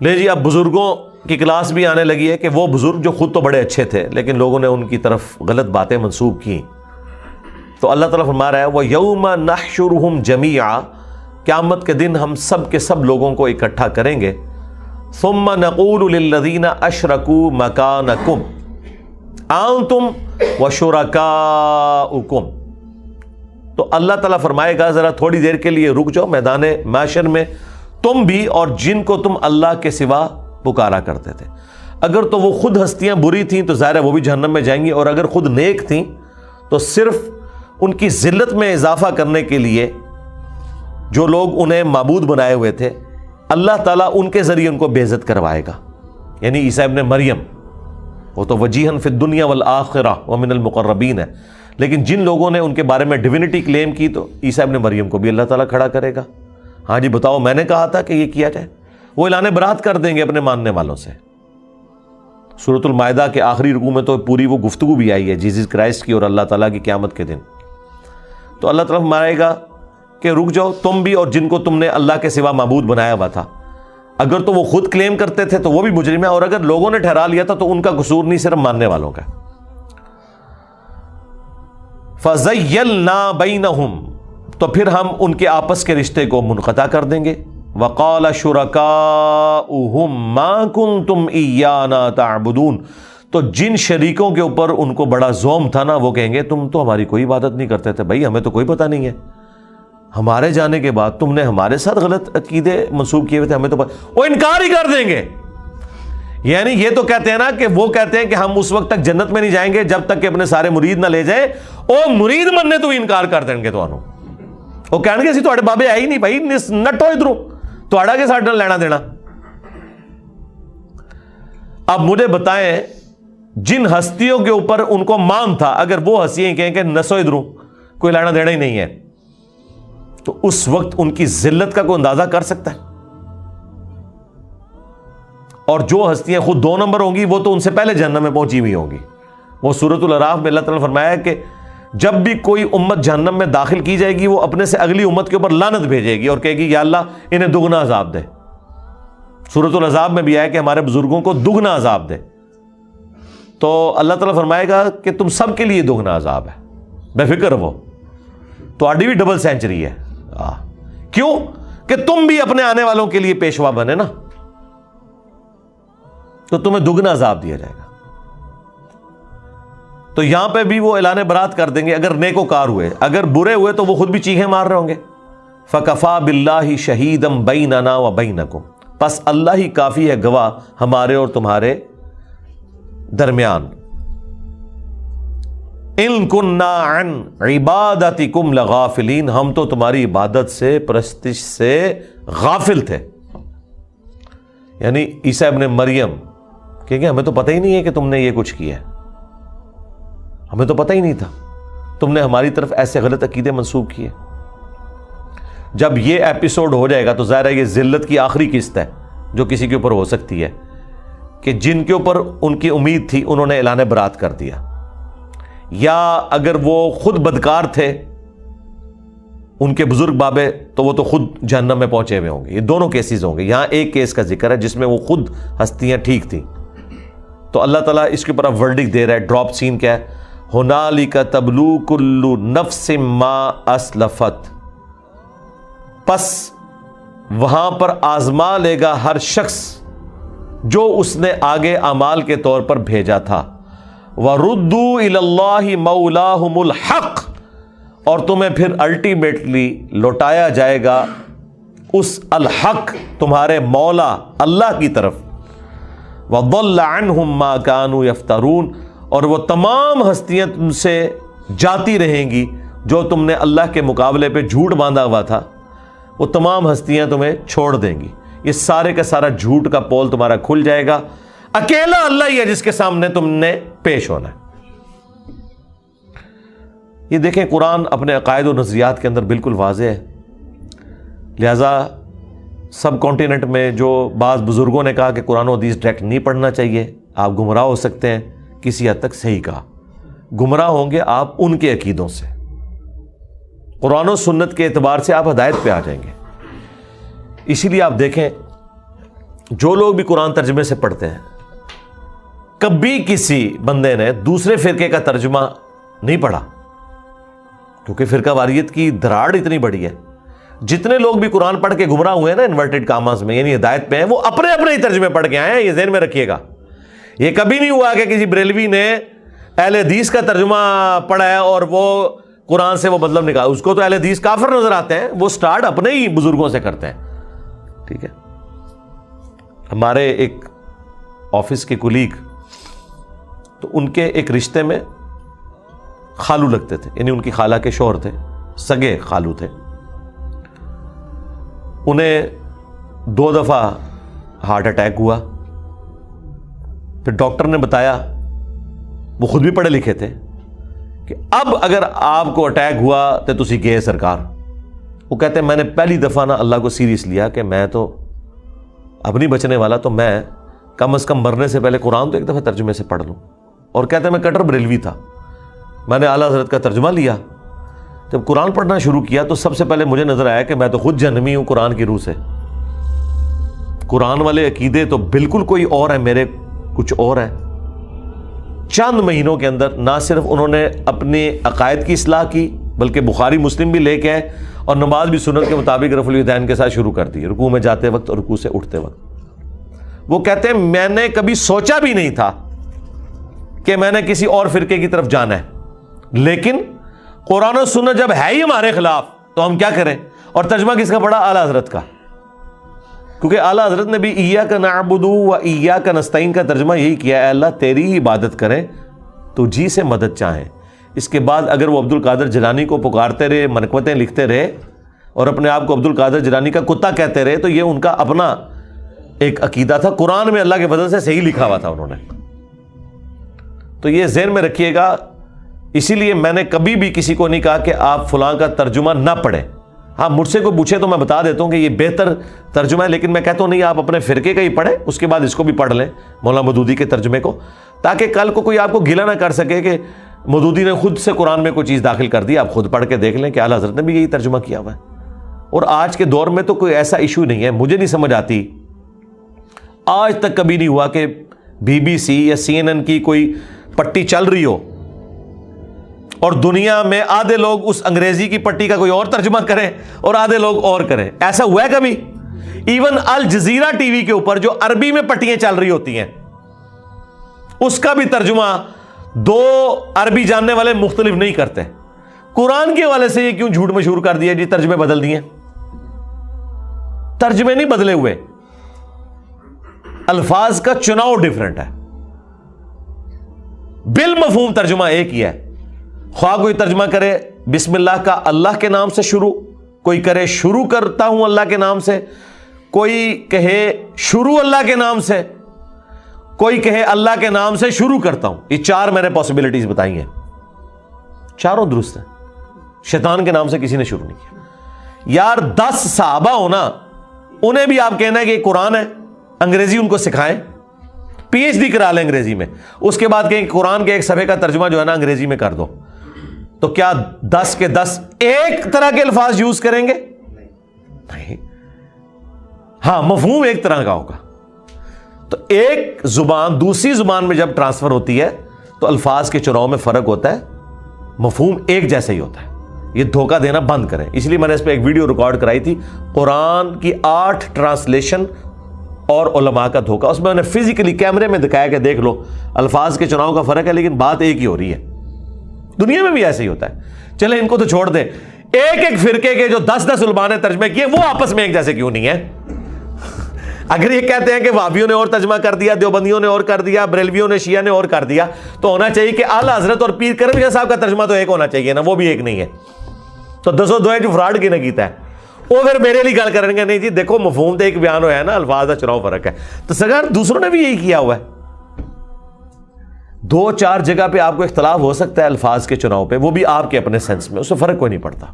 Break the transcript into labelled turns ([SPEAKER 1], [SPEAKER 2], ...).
[SPEAKER 1] لے جی اب بزرگوں کی کلاس بھی آنے لگی ہے کہ وہ بزرگ جو خود تو بڑے اچھے تھے لیکن لوگوں نے ان کی طرف غلط باتیں منسوب کی. تو اللہ تعالیٰ فرما رہا ہے وَيَوْمَ نَحْشُرُهُمْ جَمِيعًا، قیامت کے دن ہم سب کے سب لوگوں کو اکٹھا کریں گے. ثُمَّ نَقُولُ لِلَّذِينَ أَشْرَكُوا مَكَانَكُمْ أَنْتُمْ وَشُرَكَاؤُكُمْ. تو اللہ تعالیٰ فرمائے گا ذرا تھوڑی دیر کے لیے رک جاؤ میدان محشر میں، تم بھی اور جن کو تم اللہ کے سوا پکارا کرتے تھے. اگر تو وہ خود ہستیاں بری تھیں تو ظاہر ہے وہ بھی جہنم میں جائیں گی، اور اگر خود نیک تھیں تو صرف ان کی ذلت میں اضافہ کرنے کے لیے جو لوگ انہیں معبود بنائے ہوئے تھے اللہ تعالیٰ ان کے ذریعے ان کو بے عزت کروائے گا. یعنی عیسیٰ ابن مریم وہ تو وجیہن فی الدنیا والآخرہ ومن المقربین ہے، لیکن جن لوگوں نے ان کے بارے میں ڈیوینٹی کلیم کی تو عیسیٰ ابن مریم کو بھی اللہ تعالیٰ کھڑا کرے گا. ہاں جی بتاؤ میں نے کہا تھا کہ یہ کیا جائے. وہ اعلان برات کر دیں گے اپنے ماننے والوں سے. سورۃ المائدہ کے آخری رکوع میں تو پوری وہ گفتگو بھی آئی ہے جیزس کرائسٹ کی اور اللہ تعالیٰ کی قیامت کے دن. تو اللہ تعالیٰ مارے گا کہ رک جاؤ تم بھی اور جن کو تم نے اللہ کے سوا معبود بنایا ہوا تھا. اگر تو وہ خود کلیم کرتے تھے تو وہ بھی مجرم ہے، اور اگر لوگوں نے ٹھہرا لیا تھا تو ان کا قصور نہیں، صرف ماننے والوں کا. فَزَيَّلْنَا بَيْنَهُمْ، تو پھر ہم ان کے آپس کے رشتے کو منقطع کر دیں گے. وَقَالَ شُرَكَاؤُهُمْ مَا كُنْتُمْ إِيَّانَا تَعْبُدُونَ، تو جن شریکوں کے اوپر ان کو بڑا زوم تھا نا وہ کہیں گے تم تو ہماری کوئی عبادت نہیں کرتے تھے. بھائی ہمیں تو کوئی پتہ نہیں ہے، ہمارے جانے کے بعد تم نے ہمارے ساتھ غلط عقیدے منسوب کیے ہوئے تھے، ہمیں تو وہ انکار ہی کر دیں گے. یعنی یہ تو کہتے ہیں نا کہ وہ کہتے ہیں کہ ہم اس وقت تک جنت میں نہیں جائیں گے جب تک کہ اپنے سارے مرید نہ لے جائیں. او مرید مننے تو انکار کر دیں گے تو وہ کہیں گے اسی تھوڑے بابے آئی نہیں بھائی نٹو ادھروں تھوڑا کے ساتھ لینا دینا. اب مجھے بتائیں جن ہستیوں کے اوپر ان کو مان تھا اگر وہ ہستیاں کہیں کہ نسو ادھروں کوئی لینا دینا ہی نہیں ہے تو اس وقت ان کی ذلت کا کوئی اندازہ کر سکتا ہے. اور جو ہستیاں خود 2 نمبر ہوں گی وہ تو ان سے پہلے جہنم میں پہنچی ہوئی ہوں گی. وہ سورۃ الاعراف میں اللہ تعالیٰ نے فرمایا کہ جب بھی کوئی امت جہنم میں داخل کی جائے گی وہ اپنے سے اگلی امت کے اوپر لعنت بھیجے گی اور کہے گی یا اللہ انہیں دگنا عذاب دے. سورۃ الاحزاب میں بھی آیا کہ ہمارے بزرگوں کو دگنا عذاب دے. تو اللہ تعالیٰ فرمائے گا کہ تم سب کے لیے دگنا عذاب ہے، بے فکر وہ تو آڈی بھی ڈبل سینچری ہے. کیوں کہ تم بھی اپنے آنے والوں کے لیے پیشوا بنے نا، تو تمہیں دگنا عذاب دیا جائے گا. تو یہاں پہ بھی وہ اعلان برات کر دیں گے اگر نیکوکار ہوئے، اگر برے ہوئے تو وہ خود بھی چیخیں مار رہے ہوں گے. فَكَفَى بِاللَّهِ شَهِيدًا بَيْنَنَا وَبَيْنَكُمْ، پس اللہ ہی کافی ہے گواہ ہمارے اور تمہارے درمیان. إِن كُنَّا عَنْ عِبَادَتِكُمْ لَغَافِلِينَ، ہم تو تمہاری عبادت سے پرستش سے غافل تھے. یعنی عیسیٰ ابن مریم کہ ہمیں تو پتہ ہی نہیں ہے کہ تم نے یہ کچھ کیا ہے، ہمیں تو پتہ ہی نہیں تھا، تم نے ہماری طرف ایسے غلط عقیدے منسوب کیے. جب یہ ایپیسوڈ ہو جائے گا تو ظاہر ہے یہ ذلت کی آخری قسط ہے جو کسی کے اوپر ہو سکتی ہے کہ جن کے اوپر ان کی امید تھی انہوں نے اعلان برات کر دیا، یا اگر وہ خود بدکار تھے ان کے بزرگ بابے تو وہ تو خود جہنم میں پہنچے ہوئے ہوں گے. یہ دونوں کیسز ہوں گے. یہاں ایک کیس کا ذکر ہے جس میں وہ خود ہستیاں ٹھیک تھیں. تو اللہ تعالیٰ اس کے اوپر اب ورڈک دے رہا ہے. ڈراپ سین کیا ہے؟ ہنالک تبلو کل نفس ما اسلفت، پس وہاں پر آزما لے گا ہر شخص جو اس نے آگے اعمال کے طور پر بھیجا تھا. وردوا الی اللہ مولاہم الحق، اور تمہیں پھر الٹیمیٹلی لوٹایا جائے گا اس الحق تمہارے مولا اللہ کی طرف. وضل عنہم ما کانوا یفترون، اور وہ تمام ہستیاں تم سے جاتی رہیں گی جو تم نے اللہ کے مقابلے پہ جھوٹ باندھا ہوا تھا، وہ تمام ہستیاں تمہیں چھوڑ دیں گی. یہ سارے کا سارا جھوٹ کا پول تمہارا کھل جائے گا. اکیلا اللہ ہی ہے جس کے سامنے تم نے پیش ہونا ہے. یہ دیکھیں قرآن اپنے عقائد و نظریات کے اندر بالکل واضح ہے. لہذا سب کانٹیننٹ میں جو بعض بزرگوں نے کہا کہ قرآن و حدیث ڈائریکٹ نہیں پڑھنا چاہیے، آپ گمراہ ہو سکتے ہیں، کسی حد تک صحیح کہا. گمراہ ہوں گے آپ ان کے عقیدوں سے، قرآن و سنت کے اعتبار سے آپ ہدایت پہ آ جائیں گے. اسی لیے آپ دیکھیں جو لوگ بھی قرآن ترجمے سے پڑھتے ہیں, کبھی کسی بندے نے دوسرے فرقے کا ترجمہ نہیں پڑھا, کیونکہ فرقہ واریت کی دراڑ اتنی بڑی ہے. جتنے لوگ بھی قرآن پڑھ کے گمراہ ہوئے ہیں نا انورٹڈ کاماز میں, یعنی ہدایت پہ ہیں, وہ اپنے اپنے ہی ترجمے پڑھ کے آئے ہیں. یہ ذہن میں رکھیے گا. یہ کبھی نہیں ہوا کہ کسی بریلوی نے اہل حدیث کا ترجمہ پڑھا ہے اور وہ قرآن سے وہ مطلب نکالا. اس کو تو اہل حدیث کافر نظر آتے ہیں, وہ سٹارٹ اپنے ہی بزرگوں سے کرتے ہیں. ٹھیک ہے. ہمارے ایک آفس کے کولیگ, تو ان کے ایک رشتے میں خالو لگتے تھے, یعنی ان کی خالہ کے شوہر تھے, سگے خالو تھے. انہیں 2 دفعہ ہارٹ اٹیک ہوا. پھر ڈاکٹر نے بتایا, وہ خود بھی پڑھے لکھے تھے, کہ اب اگر آپ کو اٹیک ہوا تو تسی گئے سرکار. وہ کہتے ہیں میں نے پہلی دفعہ نا اللہ کو سیریس لیا کہ میں تو اب نہیں بچنے والا, تو میں کم از کم مرنے سے پہلے قرآن تو ایک دفعہ ترجمے سے پڑھ لوں. اور کہتے ہیں میں کٹر بریلوی تھا, میں نے اعلیٰ حضرت کا ترجمہ لیا. جب قرآن پڑھنا شروع کیا تو سب سے پہلے مجھے نظر آیا کہ میں تو خود جہنمی ہوں قرآن کی روح سے. قرآن والے عقیدے تو بالکل کوئی اور ہے, میرے کچھ اور ہے. چند مہینوں کے اندر نہ صرف انہوں نے اپنے عقائد کی اصلاح کی, بلکہ بخاری مسلم بھی لے کے آئے, اور نماز بھی سنت کے مطابق رفع الیدین کے ساتھ شروع کر دی, رکوع میں جاتے وقت اور رکوع سے اٹھتے وقت. وہ کہتے ہیں میں نے کبھی سوچا بھی نہیں تھا کہ میں نے کسی اور فرقے کی طرف جانا ہے, لیکن قرآن و سنت جب ہے ہی ہمارے خلاف تو ہم کیا کریں. اور ترجمہ کس کا پڑھا؟ اعلیٰ حضرت کا, کیونکہ اعلیٰ حضرت نے بھی ایاک نعبد و ایاک نستعین کا ترجمہ یہی کیا, اے اللہ تیری ہی عبادت کریں تو جی سے مدد چاہیں. اس کے بعد اگر وہ عبد القادر جیلانی کو پکارتے رہے, منقبتیں لکھتے رہے, اور اپنے آپ کو عبد القادر جیلانی کا کتا کہتے رہے, تو یہ ان کا اپنا ایک عقیدہ تھا. قرآن میں اللہ کے فضل سے صحیح لکھا ہوا تھا انہوں نے. تو یہ ذہن میں رکھیے گا. اسی لیے میں نے کبھی بھی کسی کو نہیں کہا کہ آپ فلاں کا ترجمہ نہ پڑھیں. ہاں مجھ سے کوئی پوچھے تو میں بتا دیتا ہوں کہ یہ بہتر ترجمہ ہے, لیکن میں کہتا ہوں نہیں, آپ اپنے فرقے کا ہی پڑھیں, اس کے بعد اس کو بھی پڑھ لیں, مولانا مودودی کے ترجمے کو, تاکہ کل کو کوئی آپ کو گلا نہ کر سکے کہ مودودی نے خود سے قرآن میں کوئی چیز داخل کر دی. آپ خود پڑھ کے دیکھ لیں کہ اعلیٰ حضرت نے بھی یہی ترجمہ کیا ہوا ہے. اور آج کے دور میں تو کوئی ایسا ایشو نہیں ہے. مجھے نہیں سمجھ آتی, آج تک کبھی نہیں ہوا کہ BBC یا CNN کی کوئی پٹی چل رہی ہو اور دنیا میں آدھے لوگ اس انگریزی کی پٹی کا کوئی اور ترجمہ کریں اور آدھے لوگ اور کریں. ایسا ہوا ہے کبھی؟ ایون الجزیرہ ٹی وی کے اوپر جو عربی میں پٹیاں چل رہی ہوتی ہیں, اس کا بھی ترجمہ 2 عربی جاننے والے مختلف نہیں کرتے. قرآن کے حوالے سے یہ کیوں جھوٹ مشہور کر دیا جی ترجمے بدل دیے؟ ترجمے نہیں بدلے ہوئے, الفاظ کا چناؤ ڈیفرنٹ ہے, بالمفہوم ترجمہ ایک ہی ہے. خواہ کوئی ترجمہ کرے بسم اللہ کا اللہ کے نام سے شروع, کوئی کرے شروع کرتا ہوں اللہ کے نام سے, کوئی کہے شروع اللہ کے نام سے, کوئی کہے اللہ کے نام سے شروع کرتا ہوں. یہ 4 میں نے پاسبلٹیز بتائی ہیں, چاروں درست ہیں. شیطان کے نام سے کسی نے شروع نہیں کیا. یار 10 صحابہ ہونا, انہیں بھی آپ کہنا ہے کہ یہ قرآن ہے, انگریزی ان کو سکھائیں, PhD کرا لیں انگریزی میں, اس کے بعد کہیں قرآن کے ایک صفحے کا ترجمہ جو ہے نا انگریزی میں کر دو, تو کیا 10 کے 10 ایک طرح کے الفاظ یوز کریں گے؟ نہیں. ہاں مفہوم ایک طرح کا ہوگا. تو ایک زبان دوسری زبان میں جب ٹرانسفر ہوتی ہے تو الفاظ کے چناؤ میں فرق ہوتا ہے, مفہوم ایک جیسا ہی ہوتا ہے. یہ دھوکہ دینا بند کریں. اس لیے میں نے اس پہ ایک ویڈیو ریکارڈ کرائی تھی, قرآن کی 8 ٹرانسلیشن اور علماء کا دھوکہ. اس میں نے فزیکلی کیمرے میں دکھایا کہ دیکھ لو الفاظ کے چناؤ کا فرق ہے, لیکن بات ایک ہی ہو رہی ہے. دنیا میں بھی ایسے ہی ہوتا ہے. چلیں ان کو تو چھوڑ دیں, ایک فرقے کے جو 10 علماء نے ترجمے کیے وہ آپس میں ایک جیسے کیوں نہیں ہے؟ اگر یہ کہتے ہیں کہ وہابیوں نے اور ترجمہ کر دیا, دیوبندیوں نے اور کر دیا, بریلویوں نے شیعہ نے اور کر دیا, تو ہونا چاہیے کہ اعلیٰ حضرت اور پیر کرم شاہ صاحب کا ترجمہ تو ایک ہونا چاہیے نا, وہ بھی ایک نہیں ہے. تو 202 جو فراڈ کی نہ کیتا ہے وہ پھر میرے لیے گل کریں گے نہیں جی دیکھو مفہوم تو ایک بیان ہوا ہے نا, الفاظ کا چناؤ فرق ہے. تو سرکار دوسروں نے بھی یہی کیا ہوا ہے. 2-4 جگہ پہ آپ کو اختلاف ہو سکتا ہے الفاظ کے چناؤ پہ, وہ بھی آپ کے اپنے سینس میں, اس سے فرق کوئی نہیں پڑتا.